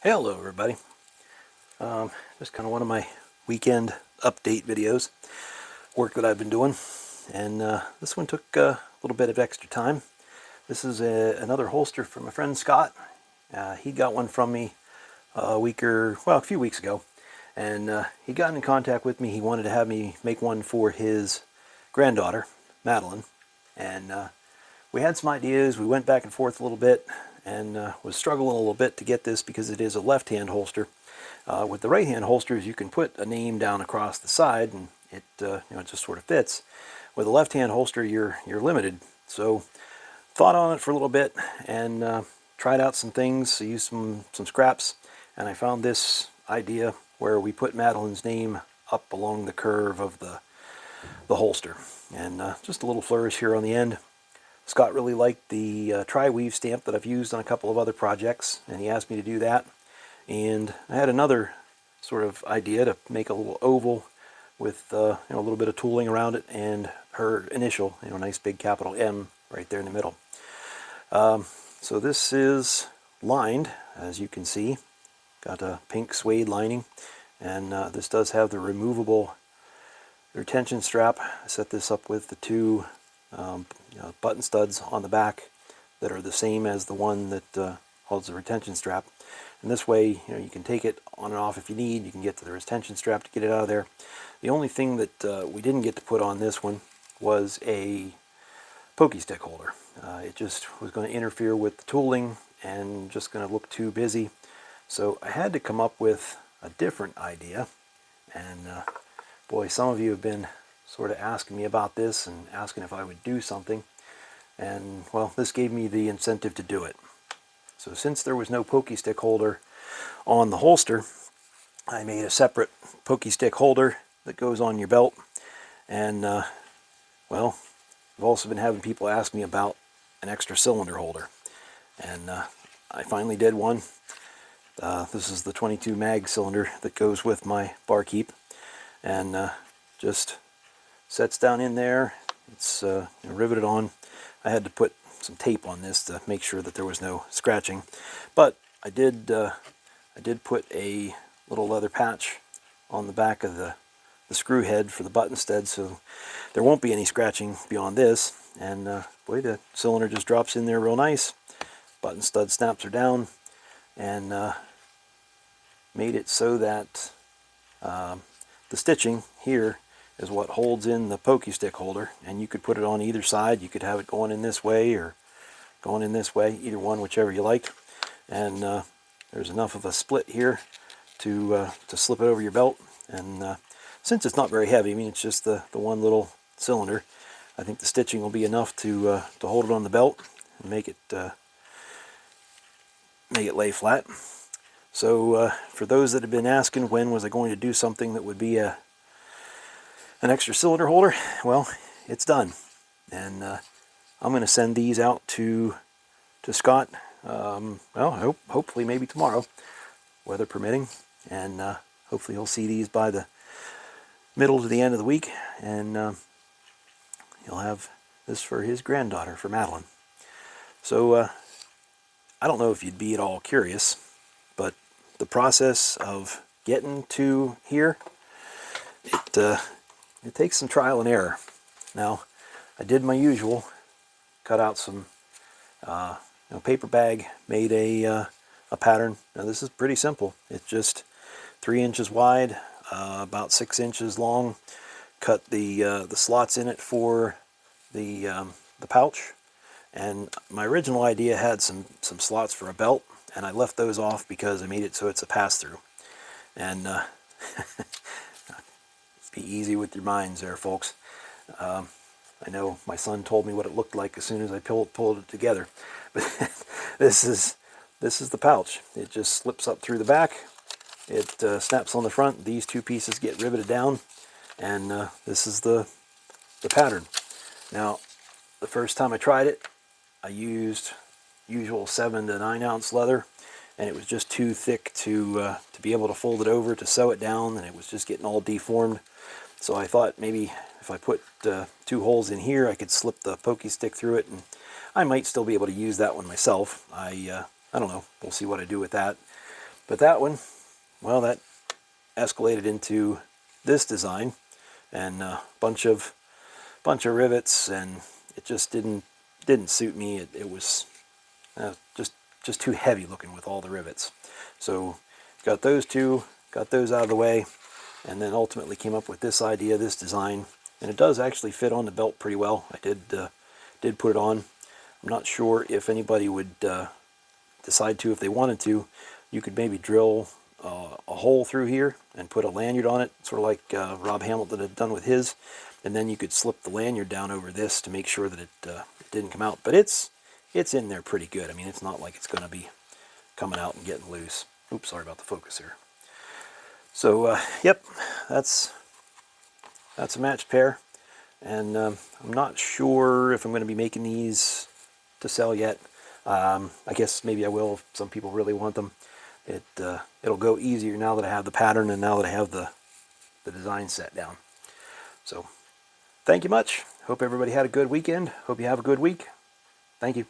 Hello everybody. Just kind of one of my weekend update videos, work that I've been doing, and this one took a little bit of extra time. This is another holster from my friend Scott. He got one from me a few weeks ago, and he got in contact with me. He wanted to have me make one for his granddaughter, Madeline, and we had some ideas. We went back and forth a little bit, and was struggling a little bit to get this because it is a left-hand holster. With the right-hand holsters, you can put a name down across the side, and it it just sort of fits. With a left-hand holster, you're limited. So, thought on it for a little bit and tried out some things. I used some scraps, and I found this idea where we put Madeline's name up along the curve of the holster, and just a little flourish here on the end. Scott really liked the tri-weave stamp that I've used on a couple of other projects, and he asked me to do that. And I had another sort of idea to make a little oval with a little bit of tooling around it and her initial, nice big capital M right there in the middle. So this is lined, as you can see. Got a pink suede lining, and this does have the removable retention strap. I set this up with the two button studs on the back that are the same as the one that holds the retention strap. And this way, you can take it on and off if you need. You can get to the retention strap to get it out of there. The only thing that we didn't get to put on this one was a pokey stick holder. It just was going to interfere with the tooling and just going to look too busy. So I had to come up with a different idea. And boy, some of you have been sort of asking me about this and asking if I would do something. And well, this gave me the incentive to do it. So since there was no pokey stick holder on the holster, I made a separate pokey stick holder that goes on your belt. And well, I've also been having people ask me about an extra cylinder holder, and I finally did one. This is the 22 mag cylinder that goes with my barkeep, and just sets down in there. It's riveted on. I had to put some tape on this to make sure that there was no scratching, but I did put a little leather patch on the back of the screw head for the button stud, so there won't be any scratching beyond this. And boy, the cylinder just drops in there real nice. Button stud snaps are down, and made it so that the stitching here is what holds in the pokey stick holder, and you could put it on either side. You could have it going in this way or going in this way, either one, whichever you like. And there's enough of a split here to slip it over your belt. And since it's not very heavy, I mean, it's just the one little cylinder, I think the stitching will be enough to hold it on the belt and make it lay flat. So for those that have been asking when was I going to do something that would be an extra cylinder holder, well, it's done. And I'm going to send these out to Scott, well, hopefully maybe tomorrow, weather permitting, and hopefully he'll see these by the middle to the end of the week, and he'll have this for his granddaughter, for Madeline. So I don't know if you'd be at all curious, but the process of getting to here, it takes some trial and error. Now, I did my usual, cut out some paper bag, made a pattern. Now this is pretty simple. It's just 3 inches wide, about 6 inches long. Cut the slots in it for the pouch, and my original idea had some slots for a belt, and I left those off because I made it so it's a pass-through. And be easy with your minds there, folks. I know my son told me what it looked like as soon as I pulled it together, but this is the pouch. It just slips up through the back. It snaps on the front. These two pieces get riveted down, and this is the pattern. Now, the first time I tried it, I used usual 7 to 9 ounce leather, and it was just too thick to be able to fold it over to sew it down, and it was just getting all deformed. So I thought maybe if I put 2 holes in here, I could slip the pokey stick through it, and I might still be able to use that one myself. I don't know. We'll see what I do with that. But that one, well, that escalated into this design, and a bunch of rivets, and it just didn't suit me. It was just too heavy looking with all the rivets. So got those two, got those out of the way, and then ultimately came up with this idea, this design, and it does actually fit on the belt pretty well. I did put it on. I'm not sure if anybody would decide to, if they wanted to, you could maybe drill a hole through here and put a lanyard on it, sort of like Rob Hamilton had done with his, and then you could slip the lanyard down over this to make sure that it didn't come out. But it's in there pretty good. I mean, it's not like it's going to be coming out and getting loose. Oops, sorry about the focus here. So, yep, that's a matched pair, and I'm not sure if I'm going to be making these to sell yet. I guess maybe I will if some people really want them. It'll go easier now that I have the pattern and now that I have the design set down. So, thank you much. Hope everybody had a good weekend. Hope you have a good week. Thank you.